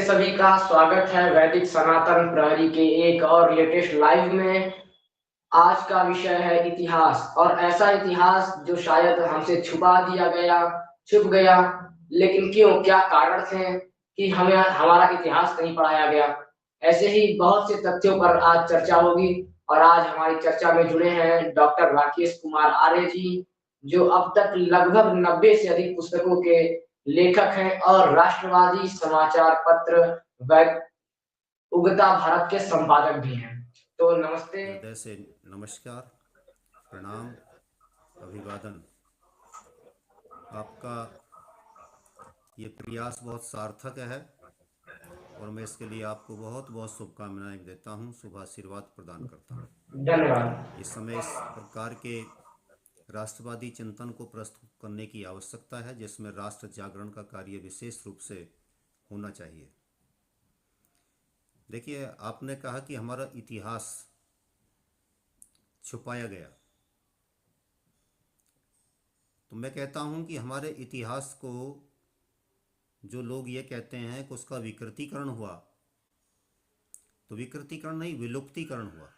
सभी का स्वागत है वैदिक सनातन प्रहरी के एक और लेटेस्ट लाइव में। आज का विषय है इतिहास, और ऐसा इतिहास जो शायद हमसे छुप गया। लेकिन क्यों, क्या कारण थे कि हमें हमारा इतिहास नहीं पढ़ाया गया? ऐसे ही बहुत से तथ्यों पर आज चर्चा होगी। और आज हमारी चर्चा में जुड़े हैं डॉक्टर राकेश कुमार आर्य जी, जो अब तक लगभग 90 से अधिक पुस्तकों के लेखक हैं और राष्ट्रवादी समाचार पत्र उगता भारत के संपादक भी हैं। तो नमस्ते। हृदय से नमस्कार, प्रणाम, अभिवादन। आपका ये प्रयास बहुत सार्थक है और मैं इसके लिए आपको बहुत बहुत शुभकामनाएं देता हूं, शुभ आशीर्वाद प्रदान करता हूं। धन्यवाद। इस समय इस प्रकार के राष्ट्रवादी चिंतन को प्रस्तुत करने की आवश्यकता है जिसमें राष्ट्र जागरण का कार्य विशेष रूप से होना चाहिए। देखिए, आपने कहा कि हमारा इतिहास छुपाया गया, तो मैं कहता हूं कि हमारे इतिहास को जो लोग ये कहते हैं कि उसका विकृतीकरण हुआ, तो विकृतीकरण नहीं, विलुप्तीकरण हुआ।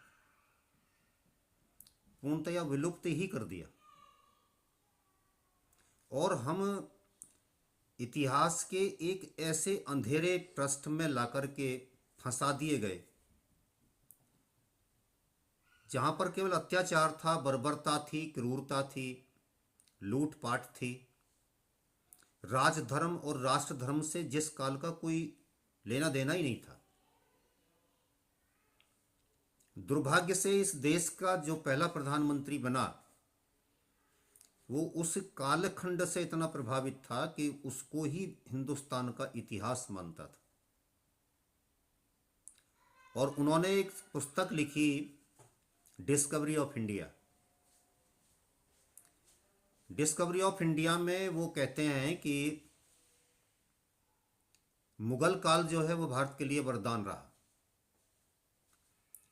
पूर्णतया विलुप्त ही कर दिया। और हम इतिहास के एक ऐसे अंधेरे पृष्ठ में लाकर के फंसा दिए गए जहां पर केवल अत्याचार था, बर्बरता थी, क्रूरता थी, लूटपाट थी। राजधर्म और राष्ट्रधर्म से जिस काल का कोई लेना देना ही नहीं था। दुर्भाग्य से इस देश का जो पहला प्रधानमंत्री बना, वो उस कालखंड से इतना प्रभावित था कि उसको ही हिंदुस्तान का इतिहास मानता था। और उन्होंने एक पुस्तक लिखी, discovery of India. Discovery of India में वो कहते हैं कि मुगल काल जो है वो भारत के लिए वरदान रहा।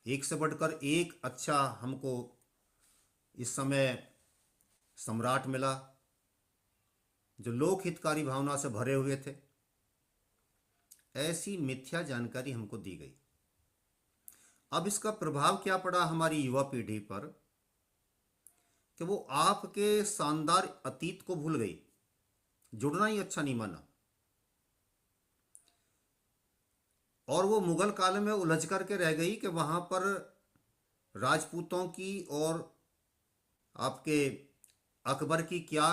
एक से बढ़कर एक अच्छा हमको इस समय सम्राट मिला जो लोक हितकारी भावना से भरे हुए थे। ऐसी मिथ्या जानकारी हमको दी गई। अब इसका प्रभाव क्या पड़ा हमारी युवा पीढ़ी पर कि वो आपके शानदार अतीत को भूल गई, जुड़ना ही अच्छा नहीं माना, और वो मुगल काल में उलझ करके रह गई कि वहां पर राजपूतों की और आपके अकबर की क्या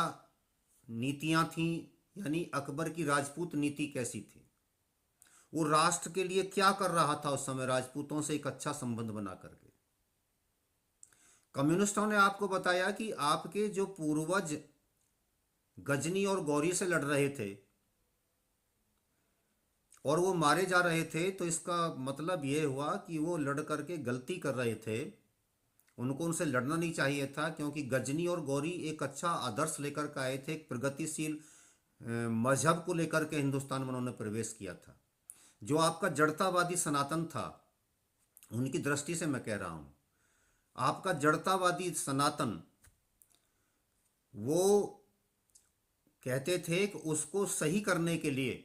नीतियां थीं, यानी अकबर की राजपूत नीति कैसी थी, वो राष्ट्र के लिए क्या कर रहा था उस समय राजपूतों से एक अच्छा संबंध बना करके। कम्युनिस्टों ने आपको बताया कि आपके जो पूर्वज गजनी और गौरी से लड़ रहे थे और वो मारे जा रहे थे, तो इसका मतलब ये हुआ कि वो लड़ करके गलती कर रहे थे। उनको उनसे लड़ना नहीं चाहिए था, क्योंकि गजनी और गौरी एक अच्छा आदर्श लेकर के आए थे, एक प्रगतिशील मजहब को लेकर के हिंदुस्तान में उन्होंने प्रवेश किया था। जो आपका जड़तावादी सनातन था, उनकी दृष्टि से मैं कह रहा हूं, आपका जड़तावादी सनातन वो कहते थे कि उसको सही करने के लिए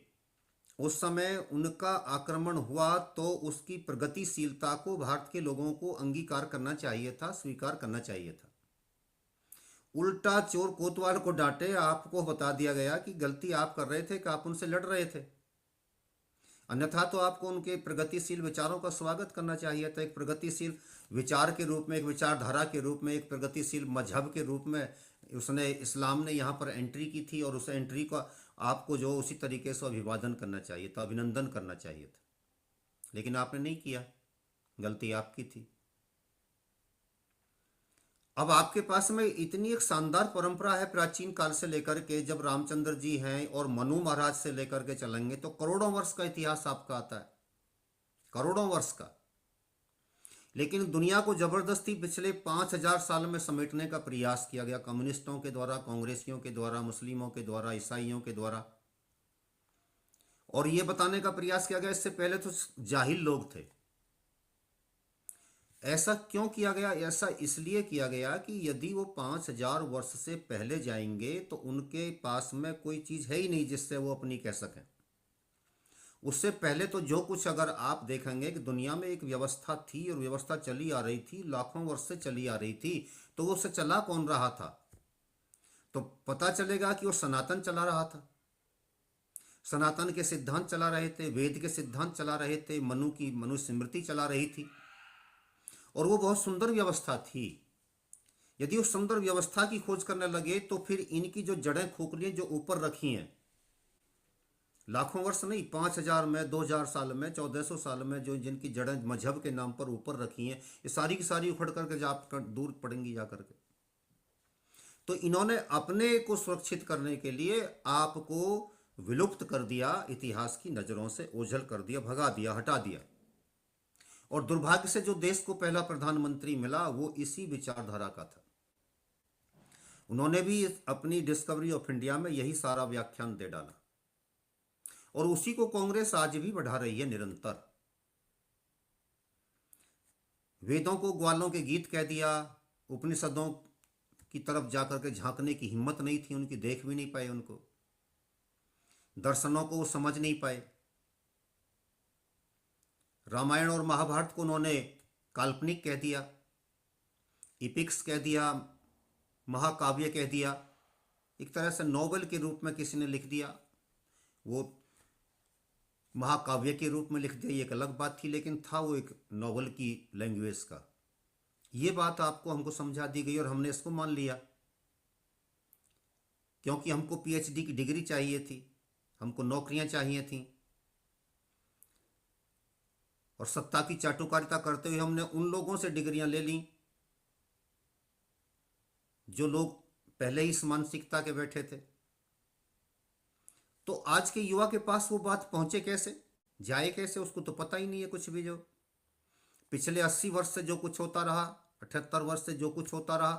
उस समय उनका आक्रमण हुआ तो उसकी प्रगतिशीलता को भारत के लोगों को अंगीकार करना चाहिए था, स्वीकार करना चाहिए था। उल्टा चोर कोतवाल को डांटे, आपको बता दिया गया कि गलती आप कर रहे थे कि आप उनसे लड़ रहे थे। अन्यथा तो आपको उनके प्रगतिशील विचारों का स्वागत करना चाहिए था। एक प्रगतिशील विचार के रूप में, एक विचारधारा के रूप में, एक प्रगतिशील मजहब के रूप में उसने, इस्लाम ने यहाँ पर एंट्री की थी, और उस एंट्री का आपको जो उसी तरीके से अभिवादन करना चाहिए था, अभिनंदन करना चाहिए था। लेकिन आपने नहीं किया, गलती आपकी थी। अब आपके पास में इतनी एक शानदार परंपरा है प्राचीन काल से लेकर के, जब रामचंद्र जी हैं और मनु महाराज से लेकर के चलेंगे तो करोड़ों वर्ष का इतिहास आपका आता है, करोड़ों वर्ष का। लेकिन दुनिया को जबरदस्ती पिछले 5,000 साल में समेटने का प्रयास किया गया, कम्युनिस्टों के द्वारा, कांग्रेसियों के द्वारा, मुस्लिमों के द्वारा, ईसाइयों के द्वारा। और यह बताने का प्रयास किया गया इससे पहले तो जाहिल लोग थे। ऐसा क्यों किया गया? ऐसा इसलिए किया गया कि यदि वो 5,000 वर्ष से पहले जाएंगे तो उनके पास में कोई चीज है ही नहीं जिससे वो अपनी कह सकें। उससे पहले तो जो कुछ अगर आप देखेंगे कि दुनिया में एक व्यवस्था थी और व्यवस्था चली आ रही थी, लाखों वर्ष से चली आ रही थी, तो वो उससे चला कौन रहा था? तो पता चलेगा कि वो सनातन चला रहा था। सनातन के सिद्धांत चला रहे थे, वेद के सिद्धांत चला रहे थे, मनुस्मृति चला रही थी, और वो बहुत सुंदर व्यवस्था थी। यदि उस सुंदर व्यवस्था की खोज करने लगे तो फिर इनकी जो जड़ें खोखली जो ऊपर रखी हैं, लाखों वर्ष नहीं, 5,000 में, 2,000 साल में, 1,400 साल में, जो जिनकी जड़ें मजहब के नाम पर ऊपर रखी हैं, ये सारी की सारी उखड़ करके जा दूर पड़ेंगी जा करके। तो इन्होंने अपने को सुरक्षित करने के लिए आपको विलुप्त कर दिया, इतिहास की नजरों से ओझल कर दिया, भगा दिया, हटा दिया। और दुर्भाग्य से जो देश को पहला प्रधानमंत्री मिला वो इसी विचारधारा का था। उन्होंने भी अपनी डिस्कवरी ऑफ इंडिया में यही सारा व्याख्यान दे डाला, और उसी को कांग्रेस आज भी बढ़ा रही है निरंतर। वेदों को ग्वालों के गीत कह दिया, उपनिषदों की तरफ जाकर के झांकने की हिम्मत नहीं थी उनकी, देख भी नहीं पाए उनको, दर्शनों को वो समझ नहीं पाए। रामायण और महाभारत को उन्होंने काल्पनिक कह दिया, इपिक्स कह दिया, महाकाव्य कह दिया, एक तरह से नोवेल के रूप में किसी ने लिख दिया, वो महाकाव्य के रूप में लिख दिया, ये एक अलग बात थी, लेकिन था वो एक नोवेल की लैंग्वेज का। ये बात आपको हमको समझा दी गई और हमने इसको मान लिया, क्योंकि हमको पीएचडी की डिग्री चाहिए थी, हमको नौकरियां चाहिए थीं, और सत्ता की चाटुकारिता करते हुए हमने उन लोगों से डिग्रियां ले ली जो लोग पहले ही इस मानसिकता के बैठे थे। तो आज के युवा के पास वो बात पहुंचे कैसे, जाए कैसे, उसको तो पता ही नहीं है कुछ भी। जो पिछले 80 वर्ष से जो कुछ होता रहा, 78 वर्ष से जो कुछ होता रहा,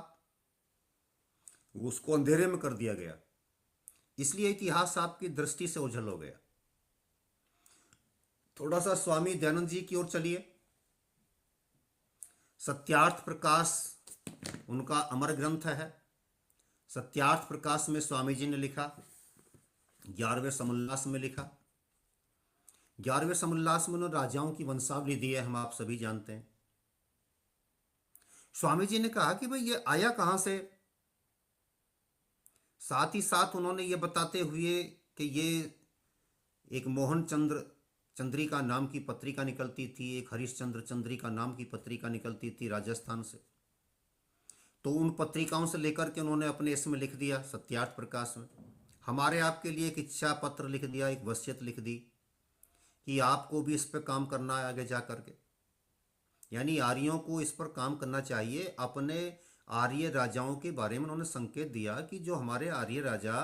वो उसको अंधेरे में कर दिया गया, इसलिए इतिहास आपकी दृष्टि से ओझल हो गया। थोड़ा सा स्वामी दयानंद जी की ओर चलिए। सत्यार्थ प्रकाश उनका अमर ग्रंथ है। सत्यार्थ प्रकाश में स्वामी जी ने लिखा, 11वें समुल्लास में लिखा। 11वें समुल्लास में उन्होंने राजाओं की वंशावली दी है, हम आप सभी जानते हैं। स्वामी जी ने कहा कि भाई ये आया कहां से। साथ ही साथ उन्होंने ये बताते हुए कि ये एक मोहन चंद्र चंद्रिका नाम की पत्रिका निकलती थी, एक हरिश्चंद्र चंद्रिका नाम की पत्रिका निकलती थी राजस्थान से, तो उन पत्रिकाओं से लेकर के उन्होंने अपने इसमें लिख दिया सत्यार्थ प्रकाश में। हमारे आपके लिए एक इच्छा पत्र लिख दिया, एक वसीयत लिख दी कि आपको भी इस पर काम करना है आगे जा करके, यानी आर्यों को इस पर काम करना चाहिए। अपने आर्य राजाओं के बारे में उन्होंने संकेत दिया कि जो हमारे आर्य राजा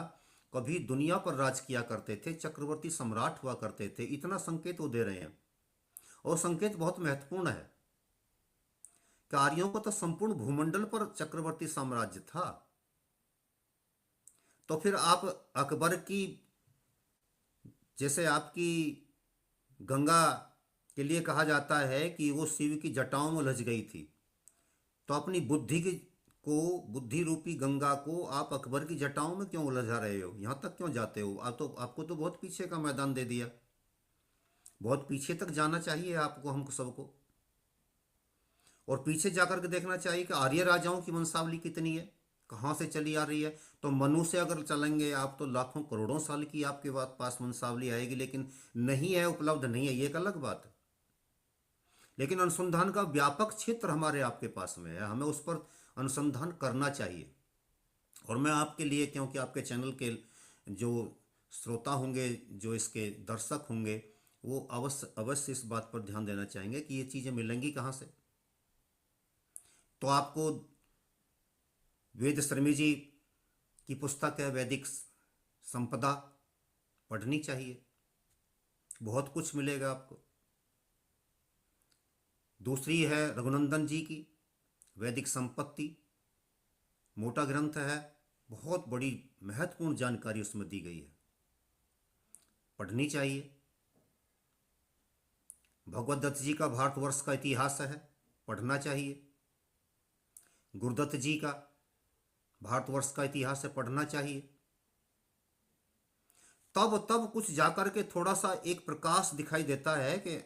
कभी दुनिया पर राज किया करते थे, चक्रवर्ती सम्राट हुआ करते थे, इतना संकेत वो दे रहे हैं। और संकेत बहुत महत्वपूर्ण है कि आर्यों को तो संपूर्ण भूमंडल पर चक्रवर्ती साम्राज्य था। तो फिर आप अकबर की, जैसे आपकी गंगा के लिए कहा जाता है कि वो शिव की जटाओं में उलझ गई थी, तो अपनी बुद्धि रूपी गंगा को आप अकबर की जटाओं में क्यों उलझा रहे हो, यहाँ तक क्यों जाते हो? आपको तो बहुत पीछे का मैदान दे दिया, बहुत पीछे तक जाना चाहिए आपको, हमको सबको, और पीछे जाकर के देखना चाहिए कि आर्य राजाओं की वंशावली कितनी है, कहाँ से चली आ रही है। तो मनु से अगर चलेंगे आप तो लाखों करोड़ों साल की आपके पास वंशावली आएगी, लेकिन नहीं है, उपलब्ध नहीं है, ये एक अलग बात है। लेकिन अनुसंधान का व्यापक क्षेत्र हमारे आपके पास में है, हमें उस पर अनुसंधान करना चाहिए। और मैं आपके लिए, क्योंकि आपके चैनल के जो श्रोता होंगे, जो इसके दर्शक होंगे, वो अवश्य अवश्य इस बात पर ध्यान देना चाहेंगे कि ये चीज़ें मिलेंगी कहाँ से। तो आपको वेद शर्मी जी की पुस्तक है वैदिक संपदा, पढ़नी चाहिए, बहुत कुछ मिलेगा आपको। दूसरी है रघुनंदन जी की वैदिक संपत्ति, मोटा ग्रंथ है, बहुत बड़ी महत्वपूर्ण जानकारी उसमें दी गई है, पढ़नी चाहिए। भगवत दत्त जी का भारतवर्ष का इतिहास है, पढ़ना चाहिए। गुरुदत्त जी का भारतवर्ष का इतिहास है, पढ़ना चाहिए। तब कुछ जाकर के थोड़ा सा एक प्रकाश दिखाई देता है कि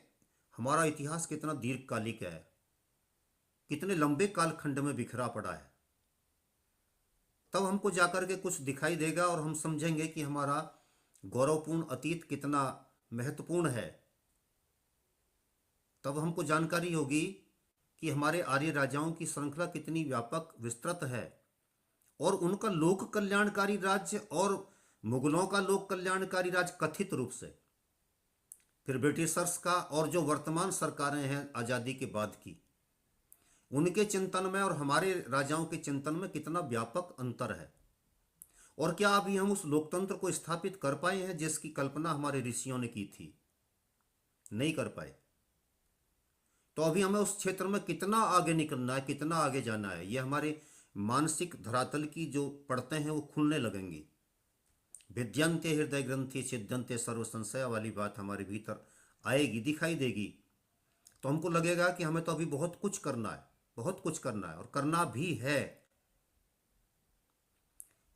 हमारा इतिहास कितना दीर्घकालिक है, कितने लंबे कालखंड में बिखरा पड़ा है। तब हमको जाकर के कुछ दिखाई देगा और हम समझेंगे कि हमारा गौरवपूर्ण अतीत कितना महत्वपूर्ण है। तब हमको जानकारी होगी कि हमारे आर्य राजाओं की श्रृंखला कितनी व्यापक विस्तृत है, और उनका लोक कल्याणकारी राज्य और मुगलों का लोक कल्याणकारी राज्य कथित रूप से, फिर ब्रिटिशर्स का और जो वर्तमान सरकारें हैं आज़ादी के बाद की, उनके चिंतन में और हमारे राजाओं के चिंतन में कितना व्यापक अंतर है। और क्या अभी हम उस लोकतंत्र को स्थापित कर पाए हैं जिसकी कल्पना हमारे ऋषियों ने की थी? नहीं कर पाए। तो अभी हमें उस क्षेत्र में कितना आगे निकलना है, कितना आगे जाना है, ये हमारे मानसिक धरातल की जो पड़ते हैं वो खुलने लगेंगी। विद्यन्ते हृदय ग्रंथि छिद्यन्ते सर्व संशय वाली बात हमारे भीतर आएगी, दिखाई देगी। तो हमको लगेगा कि हमें तो अभी बहुत कुछ करना है, बहुत कुछ करना है, और करना भी है।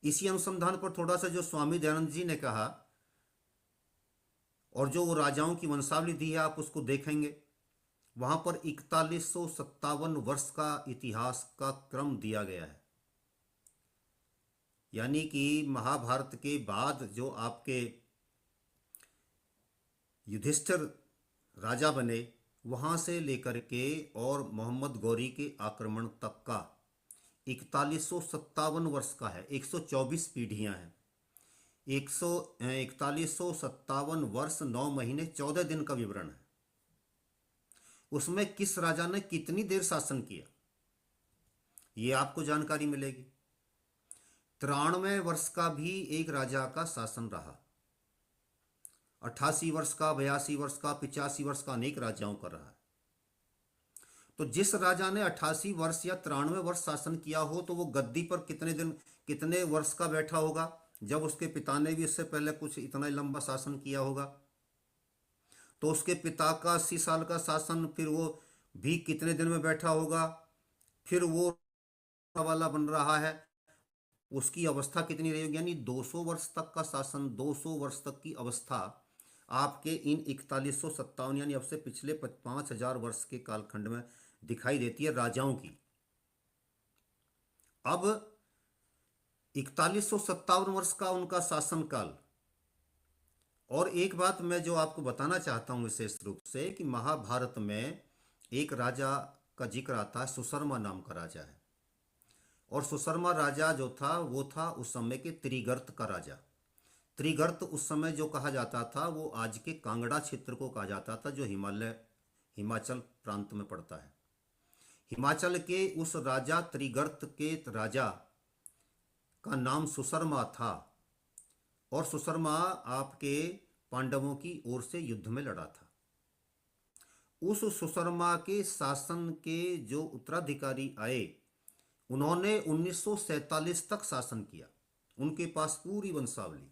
इसी अनुसंधान पर थोड़ा सा जो स्वामी दयानंद जी ने कहा और जो वो राजाओं की वंशावली दी है, आप उसको देखेंगे, वहां पर 4157 वर्ष का इतिहास का क्रम दिया गया है। यानी कि महाभारत के बाद जो आपके युधिष्ठिर राजा बने, वहां से लेकर के और मोहम्मद गौरी के आक्रमण तक का 4157 वर्ष का है। 124 पीढ़ियां हैं। 4157 वर्ष 9 महीने 14 दिन का विवरण है। उसमें किस राजा ने कितनी देर शासन किया, ये आपको जानकारी मिलेगी। 93 वर्ष का भी एक राजा का शासन रहा। 88 वर्ष का, 82 वर्ष का, 85 वर्ष का अनेक राजाओं का रहा है। तो जिस राजा ने 88 वर्ष या 93 वर्ष शासन किया हो, तो वो गद्दी पर कितने दिन, कितने वर्ष का बैठा होगा, जब उसके पिता ने भी इससे पहले कुछ इतना लंबा शासन किया होगा। तो उसके पिता का 80 साल का शासन, फिर वो भी कितने दिन में बैठा होगा, फिर वो वाला बन रहा है, उसकी अवस्था कितनी रही होगी। यानी 200 वर्ष तक का शासन, 200 वर्ष तक की अवस्था आपके इन 4157 यानी अब से पिछले 5000 वर्ष के कालखंड में दिखाई देती है राजाओं की। अब 4157 वर्ष का उनका शासनकाल। और एक बात मैं जो आपको बताना चाहता हूं विशेष रूप से, कि महाभारत में एक राजा का जिक्र आता है, सुशर्मा नाम का राजा है। और सुशर्मा राजा जो था वो था उस समय के त्रिगर्त का राजा। त्रिगर्त उस समय जो कहा जाता था वो आज के कांगड़ा क्षेत्र को कहा जाता था, जो हिमाचल प्रांत में पड़ता है। हिमाचल के उस राजा त्रिगर्त के राजा का नाम सुशर्मा था। और सुशर्मा आपके पांडवों की ओर से युद्ध में लड़ा था। उस सुशर्मा के शासन के जो उत्तराधिकारी आए, उन्होंने 1947 तक शासन किया। उनके पास पूरी वंशावली।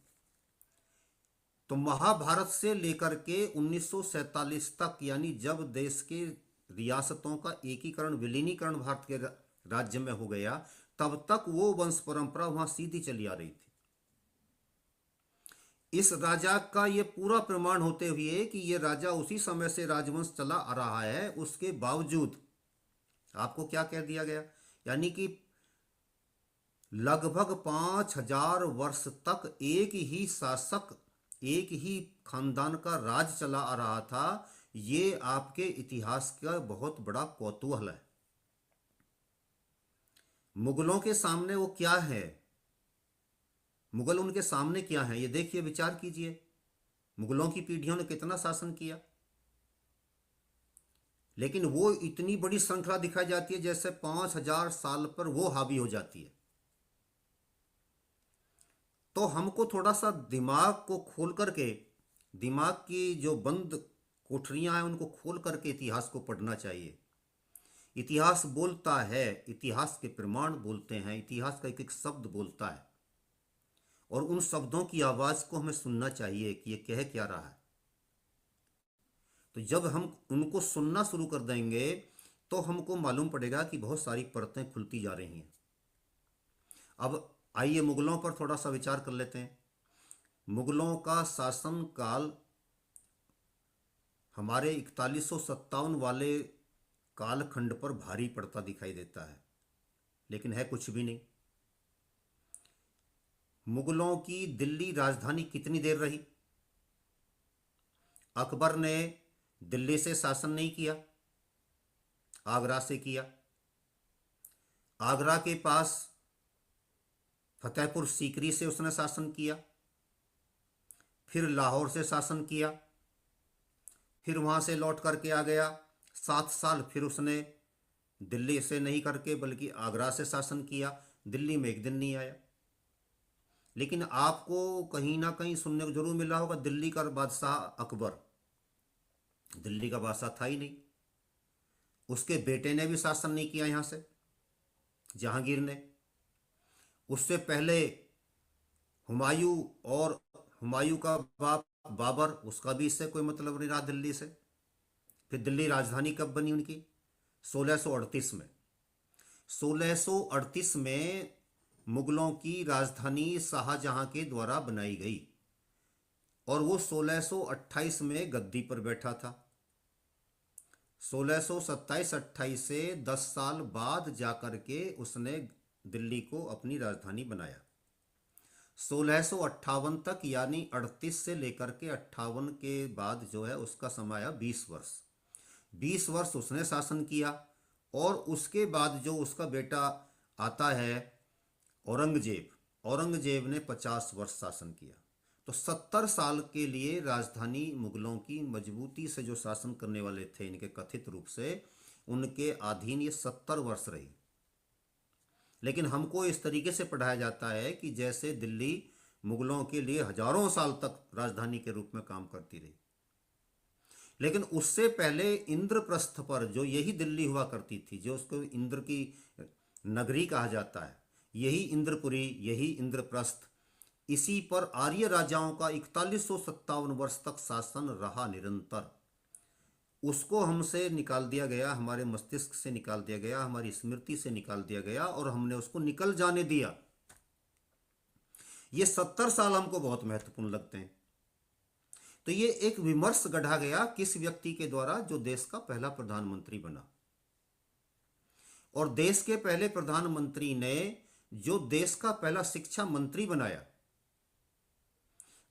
तो महाभारत से लेकर के 1947 तक, यानी जब देश के रियासतों का एकीकरण, विलीनीकरण भारत के राज्य में हो गया, तब तक वो वंश परंपरा वहां सीधी चली आ रही थी। इस राजा का ये पूरा प्रमाण होते हुए कि ये राजा उसी समय से राजवंश चला आ रहा है, उसके बावजूद आपको क्या कह दिया गया, यानी कि लगभग 5000 वर्ष तक एक ही शासक, एक ही खानदान का राज चला आ रहा था। ये आपके इतिहास का बहुत बड़ा कौतूहल है। मुगलों के सामने वो क्या है, मुगल उनके सामने क्या है, ये देखिए, विचार कीजिए। मुगलों की पीढ़ियों ने कितना शासन किया, लेकिन वो इतनी बड़ी श्रृंखला दिखाई जाती है जैसे 5000 साल पर वो हावी हो जाती है। तो हमको थोड़ा सा दिमाग को खोल करके, दिमाग की जो बंद कोठरियां हैं उनको खोल करके इतिहास को पढ़ना चाहिए। इतिहास बोलता है, इतिहास के प्रमाण बोलते हैं, इतिहास का एक एक शब्द बोलता है, और उन शब्दों की आवाज को हमें सुनना चाहिए कि ये कह क्या रहा है। तो जब हम उनको सुनना शुरू कर देंगे तो हमको मालूम पड़ेगा कि बहुत सारी परतें खुलती जा रही हैं। अब आइए मुगलों पर थोड़ा सा विचार कर लेते हैं। मुगलों का शासन काल हमारे 4157 वाले कालखंड पर भारी पड़ता दिखाई देता है, लेकिन है कुछ भी नहीं। मुगलों की दिल्ली राजधानी कितनी देर रही? अकबर ने दिल्ली से शासन नहीं किया, आगरा से किया। आगरा के पास फतेहपुर सीकरी से उसने शासन किया, फिर लाहौर से शासन किया, फिर वहां से लौट करके आ गया। 7 साल फिर उसने दिल्ली से नहीं करके बल्कि आगरा से शासन किया। दिल्ली में एक दिन नहीं आया। लेकिन आपको कहीं ना कहीं सुनने को जरूर मिला होगा दिल्ली का बादशाह अकबर। दिल्ली का बादशाह था ही नहीं। उसके बेटे ने भी शासन नहीं किया यहां से, जहांगीर ने। उससे पहले हुमायूं, और हुमायूं का बाप बाबर, उसका भी इससे कोई मतलब नहीं रहा दिल्ली से। फिर दिल्ली राजधानी कब बनी उनकी? 1638 में। 1638 में मुगलों की राजधानी शाहजहां के द्वारा बनाई गई, और वो 1628 में गद्दी पर बैठा था। 1627-28 से 10 साल बाद जाकर के उसने दिल्ली को अपनी राजधानी बनाया। 1658 तक, यानी 38 से लेकर के 58 के बाद जो है उसका समय आया 20 वर्ष। 20 वर्ष उसने शासन किया, और उसके बाद जो उसका बेटा आता है औरंगजेब, औरंगजेब ने 50 वर्ष शासन किया। तो 70 साल के लिए राजधानी मुगलों की मजबूती से जो शासन करने वाले थे, इनके कथित रूप से, उनके अधीन ये 70 वर्ष रही। लेकिन हमको इस तरीके से पढ़ाया जाता है कि जैसे दिल्ली मुगलों के लिए हजारों साल तक राजधानी के रूप में काम करती रही। लेकिन उससे पहले इंद्रप्रस्थ पर, जो यही दिल्ली हुआ करती थी, जो उसको इंद्र की नगरी कहा जाता है, यही इंद्रपुरी, यही इंद्रप्रस्थ, इसी पर आर्य राजाओं का 4157 वर्ष तक शासन रहा निरंतर। उसको हमसे निकाल दिया गया, हमारे मस्तिष्क से निकाल दिया गया, हमारी स्मृति से निकाल दिया गया, और हमने उसको निकल जाने दिया। ये 70 साल हमको बहुत महत्वपूर्ण लगते हैं। तो ये एक विमर्श गढ़ा गया किस व्यक्ति के द्वारा? जो देश का पहला प्रधानमंत्री बना। और देश के पहले प्रधानमंत्री ने जो देश का पहला शिक्षा मंत्री बनाया।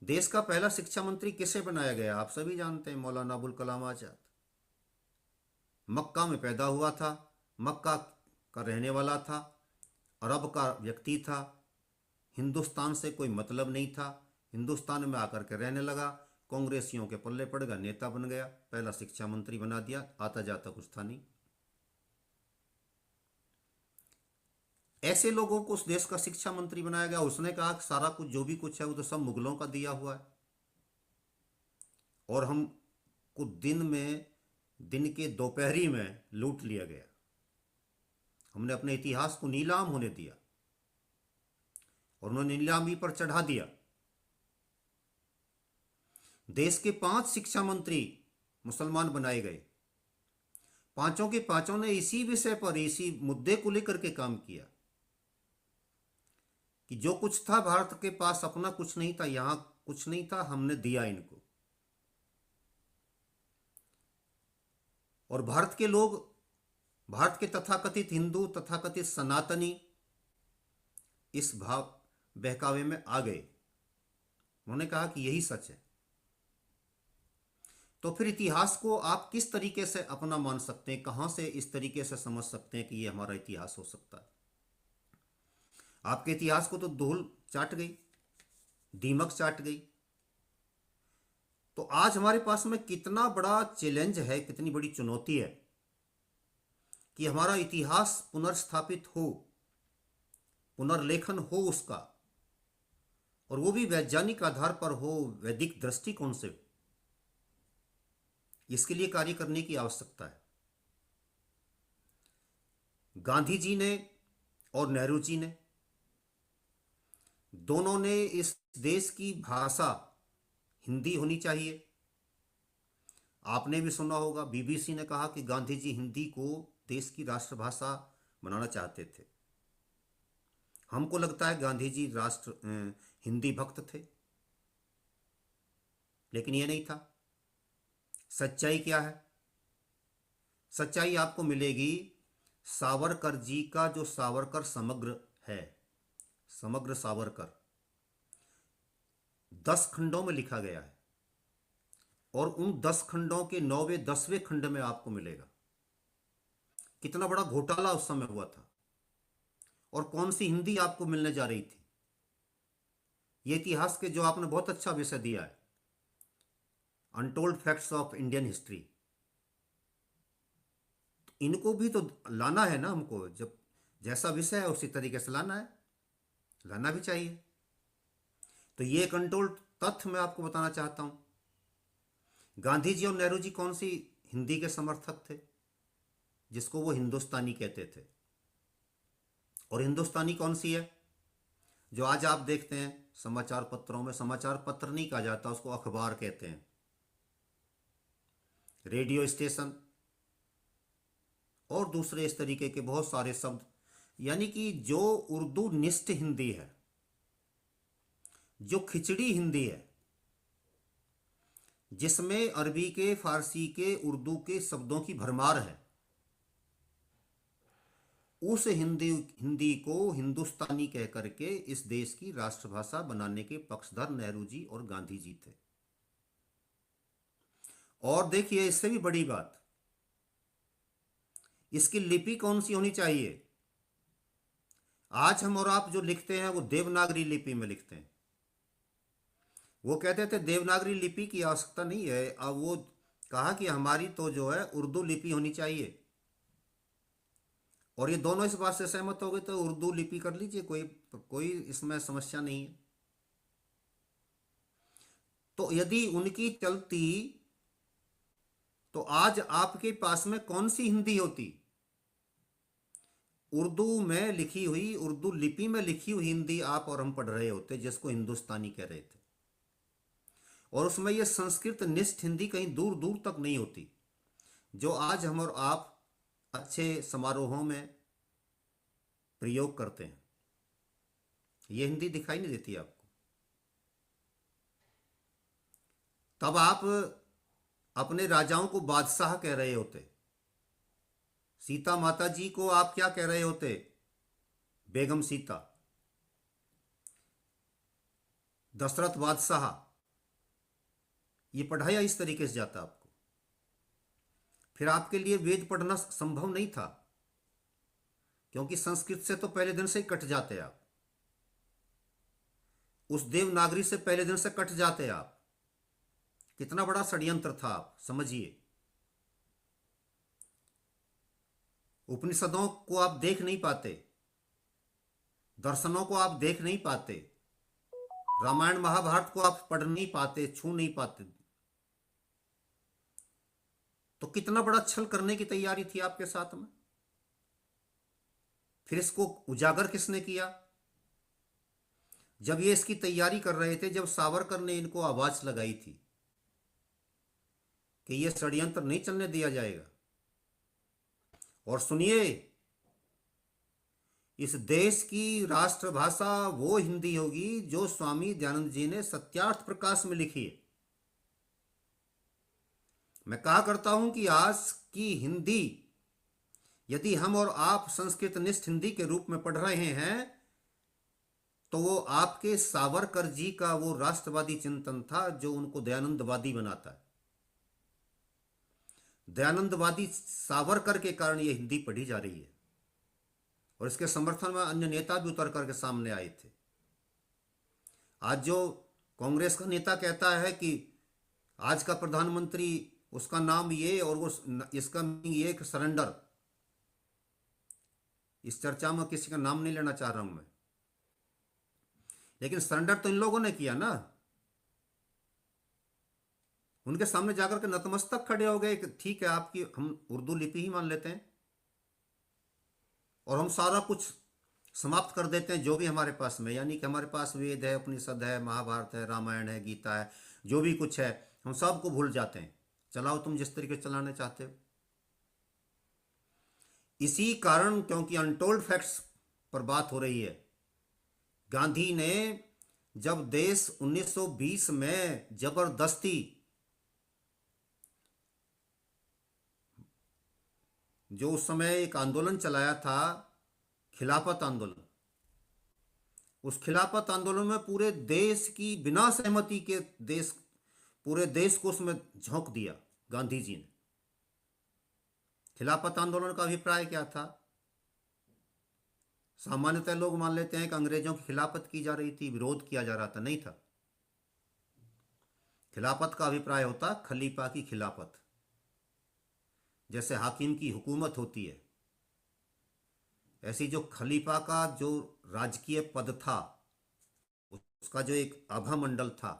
देश का पहला शिक्षा मंत्री किसे बनाया गया? आप सभी जानते हैं, मौलाना अबुल कलाम आजाद। मक्का में पैदा हुआ था, मक्का का रहने वाला था, अरब का व्यक्ति था, हिंदुस्तान से कोई मतलब नहीं था, हिंदुस्तान में आकर के रहने लगा, कांग्रेसियों के पल्ले पड़ गया, नेता बन गया, पहला शिक्षा मंत्री बना दिया, आता जाता कुछ था नहीं। ऐसे लोगों को उस देश का शिक्षा मंत्री बनाया गया। उसने कहा कि सारा कुछ जो भी कुछ है वो तो सब मुगलों का दिया हुआ है, और हमको दिन के दोपहरी में लूट लिया गया। हमने अपने इतिहास को नीलाम होने दिया, और उन्होंने नीलामी पर चढ़ा दिया। देश के 5 शिक्षा मंत्री मुसलमान बनाए गए। पांचों के पांचों ने इसी विषय पर, इसी मुद्दे को लेकर के काम किया कि जो कुछ था भारत के पास अपना कुछ नहीं था, यहां कुछ नहीं था, हमने दिया इनको। और भारत के लोग, भारत के तथाकथित हिंदू, तथाकथित सनातनी इस भाव बहकावे में आ गए। उन्होंने कहा कि यही सच है। तो फिर इतिहास को आप किस तरीके से अपना मान सकते हैं? कहां से इस तरीके से समझ सकते हैं कि यह हमारा इतिहास हो सकता है? आपके इतिहास को तो धूल चाट गई, दीमक चाट गई। तो आज हमारे पास में कितना बड़ा चैलेंज है, कितनी बड़ी चुनौती है कि हमारा इतिहास पुनर्स्थापित हो, पुनर्लेखन हो उसका, और वो भी वैज्ञानिक आधार पर हो, वैदिक दृष्टिकोण से। इसके लिए कार्य करने की आवश्यकता है। गांधी जी ने और नेहरू जी ने, दोनों ने इस देश की भाषा हिंदी होनी चाहिए। आपने भी सुना होगा, बीबीसी ने कहा कि गांधी जी हिंदी को देश की राष्ट्रभाषा बनाना चाहते थे। हमको लगता है गांधी जी हिंदी भक्त थे। लेकिन ये नहीं था। सच्चाई क्या है? सच्चाई आपको मिलेगी सावरकर जी का जो सावरकर समग्र है, समग्र सावरकर 10 खंडों में लिखा गया है, और उन 10 खंडों के 9वें 10वें खंड में आपको मिलेगा कितना बड़ा घोटाला उस समय हुआ था और कौन सी हिंदी आपको मिलने जा रही थी। ये इतिहास के जो आपने बहुत अच्छा विषय दिया है, untold facts of Indian history, इनको भी तो लाना है ना हमको। जब जैसा विषय है उसी तरीके से लाना है, लाना भी चाहिए। तो ये एक अनटोल्ड तथ्य मैं आपको बताना चाहता हूं। गांधी जी और नेहरू जी कौन सी हिंदी के समर्थक थे, जिसको वो हिंदुस्तानी कहते थे। और हिंदुस्तानी कौन सी है जो आज आप देखते हैं समाचार पत्रों में, समाचार पत्र नहीं कहा जाता, उसको अखबार कहते हैं, रेडियो स्टेशन और दूसरे इस तरीके के बहुत सारे शब्द। यानी कि जो उर्दू निष्ठ हिंदी है, जो खिचड़ी हिंदी है, जिसमें अरबी के, फारसी के, उर्दू के शब्दों की भरमार है, उस हिंदी को हिंदुस्तानी कह करके इस देश की राष्ट्रभाषा बनाने के पक्षधर नेहरू जी और गांधी जी थे। और देखिए इससे भी बड़ी बात, इसकी लिपि कौन सी होनी चाहिए। आज हम और आप जो लिखते हैं वो देवनागरी लिपि में लिखते हैं। वो कहते थे देवनागरी लिपि की आवश्यकता नहीं है, अब वो कहा कि हमारी तो जो है उर्दू लिपि होनी चाहिए। और ये दोनों इस बात से सहमत हो गए तो उर्दू लिपि कर लीजिए, कोई कोई इसमें समस्या नहीं है। तो यदि उनकी चलती तो आज आपके पास में कौन सी हिंदी होती? उर्दू में लिखी हुई, उर्दू लिपि में लिखी हुई हिंदी आप और हम पढ़ रहे होते, जिसको हिंदुस्तानी कह रहे थे। और उसमें यह संस्कृत निष्ठ हिंदी कहीं दूर दूर तक नहीं होती, जो आज हम और आप अच्छे समारोहों में प्रयोग करते हैं। यह हिंदी दिखाई नहीं देती आपको। तब आप अपने राजाओं को बादशाह कह रहे होते, सीता माता जी को आप क्या कह रहे होते? बेगम सीता। दशरथ बादशाह। ये पढ़ाया इस तरीके से जाता आपको। फिर आपके लिए वेद पढ़ना संभव नहीं था, क्योंकि संस्कृत से तो पहले दिन से ही कट जाते आप, उस देवनागरी से पहले दिन से कट जाते आप। कितना बड़ा षड्यंत्र था आप समझिए। उपनिषदों को आप देख नहीं पाते, दर्शनों को आप देख नहीं पाते, रामायण महाभारत को आप पढ़ नहीं पाते, छू नहीं पाते। तो कितना बड़ा छल करने की तैयारी थी आपके साथ में। फिर इसको उजागर किसने किया? जब ये इसकी तैयारी कर रहे थे, जब सावरकर ने इनको आवाज लगाई थी कि यह षड्यंत्र नहीं चलने दिया जाएगा। और सुनिए, इस देश की राष्ट्रभाषा वो हिंदी होगी जो स्वामी दयानंद जी ने सत्यार्थ प्रकाश में लिखी है। मैं कहा करता हूं कि आज की हिंदी यदि हम और आप संस्कृत निष्ठ हिंदी के रूप में पढ़ रहे हैं, तो वो आपके सावरकर जी का वो राष्ट्रवादी चिंतन था जो उनको दयानंदवादी बनाता है। दयानंदवादी सावरकर के कारण ये हिंदी पढ़ी जा रही है, और इसके समर्थन में अन्य नेता भी उतर करके सामने आए थे। आज जो कांग्रेस का नेता कहता है कि आज का प्रधानमंत्री, उसका नाम ये और वो इसका ये कि सरेंडर, इस चर्चा में किसी का नाम नहीं लेना चाह रहा हूं मैं, लेकिन सरेंडर तो इन लोगों ने किया ना। उनके सामने जाकर के नतमस्तक खड़े हो गए कि ठीक है, आपकी हम उर्दू लिपि ही मान लेते हैं और हम सारा कुछ समाप्त कर देते हैं जो भी हमारे पास में, यानी कि हमारे पास वेद है, उपनिषद है, महाभारत है, रामायण है, गीता है, जो भी कुछ है हम सबको भूल जाते हैं। चलाओ तुम जिस तरीके चलाने चाहते हो। इसी कारण, क्योंकि अनटोल्ड फैक्ट्स पर बात हो रही है, गांधी ने जब देश 1920 में जबरदस्ती जो उस समय एक आंदोलन चलाया था, खिलाफत आंदोलन, उस खिलाफत आंदोलन में पूरे देश की बिना सहमति के देश, पूरे देश को उसमें झोंक दिया गांधी जी ने। खिलाफत आंदोलन का अभिप्राय क्या था? सामान्यतः लोग मान लेते हैं कि अंग्रेजों की खिलाफत की जा रही थी, विरोध किया जा रहा था। नहीं था। खिलाफत का अभिप्राय होता खलीफा की खिलाफत। जैसे हाकिम की हुकूमत होती है, ऐसी जो खलीफा का जो राजकीय पद था, उसका जो एक आभा मंडल था,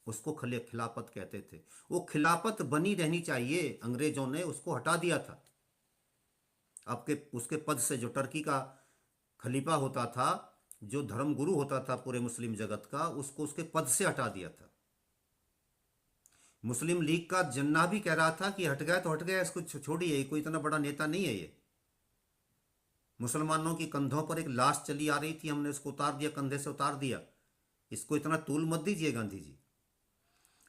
उसको खिलाफत कहते थे। वो खिलाफत बनी रहनी चाहिए, अंग्रेजों ने उसको हटा दिया था आपके उसके पद से। जो टर्की का खलीफा होता था, जो धर्मगुरु होता था पूरे मुस्लिम जगत का, उसको उसके पद से हटा दिया था। मुस्लिम लीग का जन्ना भी कह रहा था कि हट गया तो हट गया, इसको छोड़िए, कोई इतना बड़ा नेता नहीं है ये। मुसलमानों की कंधों पर एक लाश चली आ रही थी, हमने उसको उतार दिया, कंधे से उतार दिया, इसको इतना तूल मत दीजिए गांधी जी।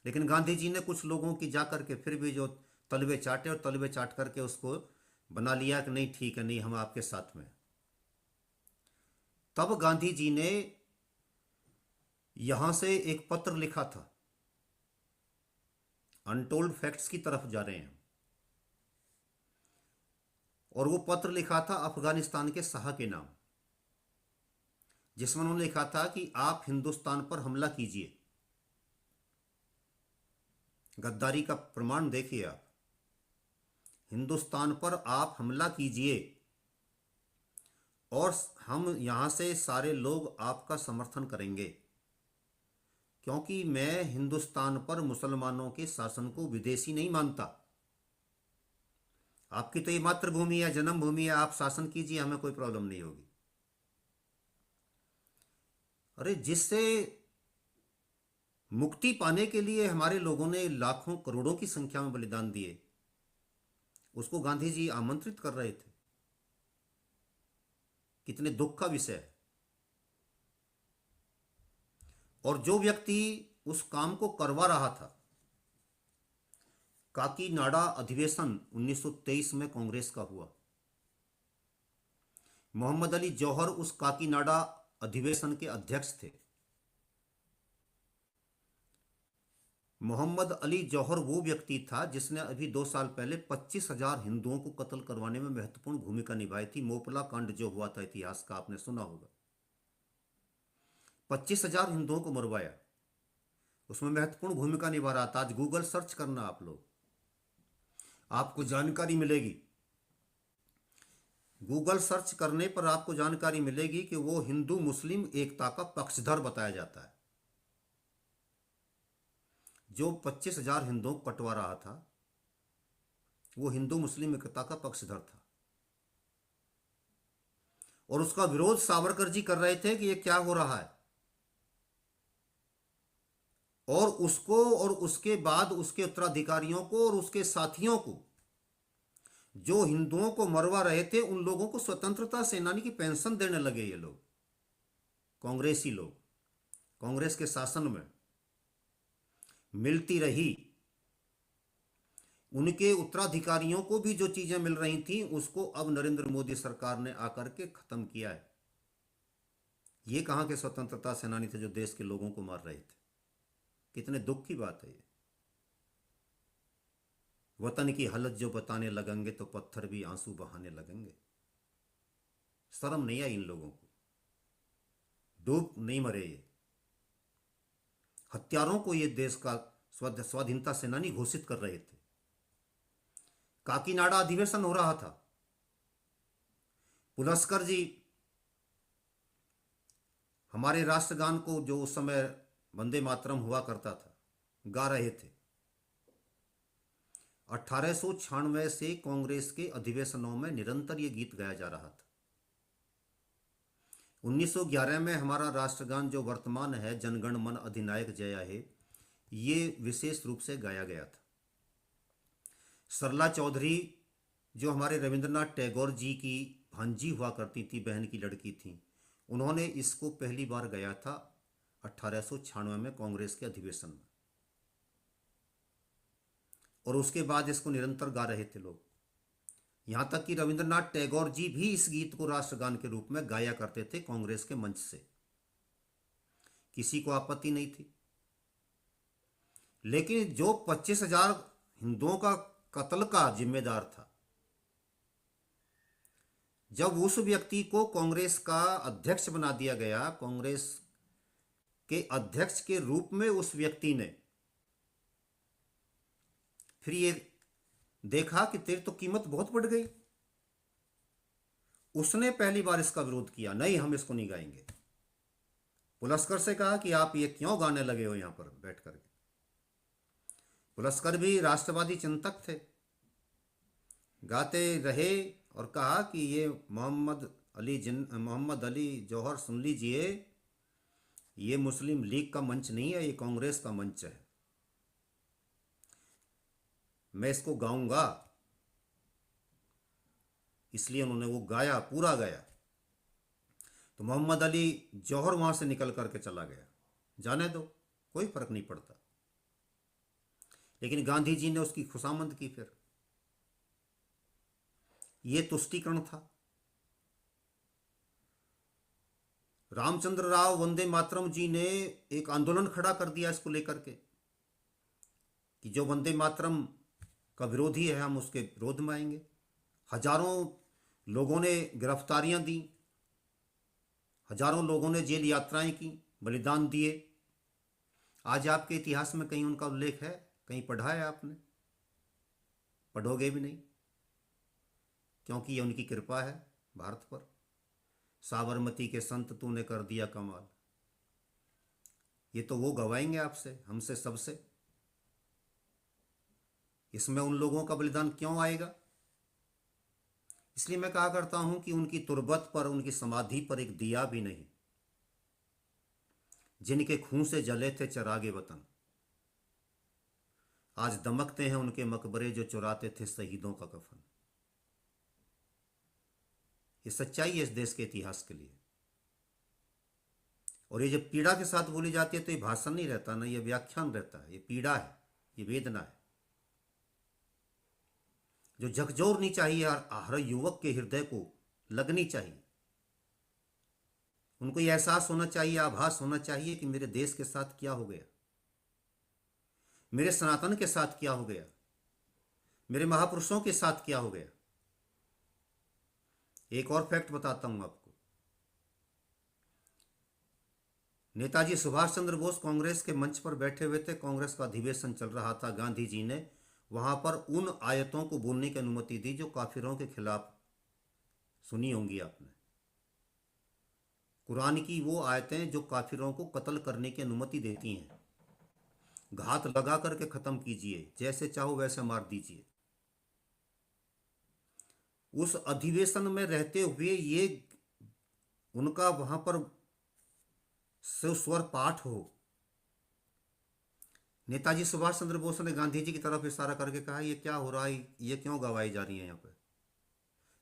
लेकिन गांधी जी ने कुछ लोगों की जाकर के फिर भी जो तलवे चाटे, और तलवे चाट करके उसको बना लिया कि नहीं ठीक है, नहीं हम आपके साथ में। तब गांधी जी ने यहां से एक पत्र लिखा था, अनटोल्ड फैक्ट्स की तरफ जा रहे हैं, और वो पत्र लिखा था अफगानिस्तान के शाह के नाम, जिसमें उन्होंने लिखा था कि आप हिंदुस्तान पर हमला कीजिए। गद्दारी का प्रमाण देखिए आप। हिंदुस्तान पर आप हमला कीजिए और हम यहां से सारे लोग आपका समर्थन करेंगे, क्योंकि मैं हिंदुस्तान पर मुसलमानों के शासन को विदेशी नहीं मानता। आपकी तो ये मातृभूमि है, जन्मभूमि है, आप शासन कीजिए, हमें कोई प्रॉब्लम नहीं होगी। अरे जिससे मुक्ति पाने के लिए हमारे लोगों ने लाखों करोड़ों की संख्या में बलिदान दिए, उसको गांधी जी आमंत्रित कर रहे थे। कितने दुख का विषय है। और जो व्यक्ति उस काम को करवा रहा था, काकीनाडा अधिवेशन 1923 में कांग्रेस का हुआ। मोहम्मद अली जौहर उस काकीनाडा अधिवेशन के अध्यक्ष थे। मोहम्मद अली जौहर वो व्यक्ति था जिसने अभी 2 साल पहले 25,000 हिंदुओं को कत्ल करवाने में महत्वपूर्ण भूमिका निभाई थी। मोपला कांड जो हुआ था इतिहास का, आपने सुना होगा। 25,000 हिंदुओं को मरवाया, उसमें महत्वपूर्ण भूमिका निभा रहा था। आज गूगल सर्च करना आप लोग, आपको जानकारी मिलेगी। गूगल सर्च करने पर आपको जानकारी मिलेगी कि वो हिंदू मुस्लिम एकता का पक्षधर बताया जाता है। जो 25,000 हिंदुओं को कटवा रहा था, वो हिंदू मुस्लिम एकता का पक्षधर था। और उसका विरोध सावरकर जी कर रहे थे कि ये क्या हो रहा है। और उसको और उसके बाद उसके उत्तराधिकारियों को और उसके साथियों को, जो हिंदुओं को मरवा रहे थे, उन लोगों को स्वतंत्रता सेनानी की पेंशन देने लगे। ये लोग कांग्रेसी लोग, कांग्रेस के शासन में मिलती रही। उनके उत्तराधिकारियों को भी जो चीजें मिल रही थी, उसको अब नरेंद्र मोदी सरकार ने आकर के खत्म किया है। ये कहां के स्वतंत्रता सेनानी थे जो देश के लोगों को मार रहे थे। कितने दुख की बात है ये। वतन की हालत जो बताने लगेंगे तो पत्थर भी आंसू बहाने लगेंगे। शर्म नहीं आई इन लोगों को। डूब नहीं मरे ये। हत्यारों को ये देश का स्वाधीनता सेनानी घोषित कर रहे थे। काकीनाडा अधिवेशन हो रहा था। पुलस्कर जी हमारे राष्ट्रगान को, जो उस समय वंदे मातरम हुआ करता था, गा रहे थे। 1896 से कांग्रेस के अधिवेशनों में निरंतर ये गीत गाया जा रहा था। 1911 में हमारा राष्ट्रगान जो वर्तमान है, जनगण मन अधिनायक जया हे, ये विशेष रूप से गाया गया था। सरला चौधरी जो हमारे रविंद्रनाथ टैगोर जी की भांजी हुआ करती थी, बहन की लड़की थी, उन्होंने इसको पहली बार गाया था 1896 में कांग्रेस के अधिवेशन में। और उसके बाद इसको निरंतर गा रहे थे लोग। यहां तक कि रविंद्रनाथ टैगोर जी भी इस गीत को राष्ट्रगान के रूप में गाया करते थे कांग्रेस के मंच से, किसी को आपत्ति नहीं थी। लेकिन जो 25,000 हिंदुओं का कत्ल का जिम्मेदार था, जब उस व्यक्ति को कांग्रेस का अध्यक्ष बना दिया गया, कांग्रेस के अध्यक्ष के रूप में उस व्यक्ति ने फिर ये देखा कि तेरी तो कीमत बहुत बढ़ गई, उसने पहली बार इसका विरोध किया, नहीं हम इसको नहीं गाएंगे। पुलस्कर से कहा कि आप ये क्यों गाने लगे हो यहां पर बैठ करके। पुलस्कर भी राष्ट्रवादी चिंतक थे, गाते रहे और कहा कि ये मोहम्मद अली जौहर सुन लीजिए, ये मुस्लिम लीग का मंच नहीं है, ये कांग्रेस का मंच है, मैं इसको गाऊंगा। इसलिए उन्होंने वो गाया, पूरा गाया। तो मोहम्मद अली जौहर वहां से निकल करके चला गया, जाने दो, कोई फर्क नहीं पड़ता। लेकिन गांधी जी ने उसकी खुशामद की। फिर ये तुष्टीकरण था। रामचंद्र राव वंदे मातरम जी ने एक आंदोलन खड़ा कर दिया इसको लेकर के कि जो वंदे मातरम का विरोधी है हम उसके विरोध में आएंगे। हजारों लोगों ने गिरफ्तारियां दी, हजारों लोगों ने जेल यात्राएं की, बलिदान दिए। आज आपके इतिहास में कहीं उनका उल्लेख है? कहीं पढ़ा है आपने? पढ़ोगे भी नहीं, क्योंकि ये उनकी कृपा है भारत पर। साबरमती के संत तूने कर दिया कमाल, ये तो वो गवाएंगे आपसे, हमसे, सबसे। इसमें उन लोगों का बलिदान क्यों आएगा? इसलिए मैं कहा करता हूं कि उनकी तुरबत पर, उनकी समाधि पर एक दिया भी नहीं। जिनके खून से जले थे चरागे वतन, आज दमकते हैं उनके मकबरे जो चुराते थे शहीदों का कफन। ये सच्चाई है इस देश के इतिहास के लिए। और ये जब पीड़ा के साथ बोली जाती है तो ये भाषण नहीं रहता ना, ये व्याख्यान रहता है, ये पीड़ा है, ये वेदना है जो झकझोरनी चाहिए, हर युवक के हृदय को लगनी चाहिए। उनको ये एहसास होना चाहिए, आभास होना चाहिए कि मेरे देश के साथ क्या हो गया, मेरे सनातन के साथ क्या हो गया, मेरे महापुरुषों के साथ क्या हो गया। एक और फैक्ट बताता हूं आपको। नेताजी सुभाष चंद्र बोस कांग्रेस के मंच पर बैठे हुए थे, कांग्रेस का अधिवेशन चल रहा था। गांधी जी ने वहां पर उन आयतों को बोलने की अनुमति दी जो काफिरों के खिलाफ, सुनी होंगी आपने, कुरान की वो आयतें जो काफिरों को कत्ल करने की अनुमति देती हैं। घात लगा करके खत्म कीजिए, जैसे चाहो वैसे मार दीजिए। उस अधिवेशन में रहते हुए ये उनका वहां पर स्वर पाठ हो। नेताजी सुभाष चंद्र बोस ने गांधी जी की तरफ इशारा करके कहा, ये क्या हो रहा है, ये क्यों गवाई जा रही है यहाँ पे।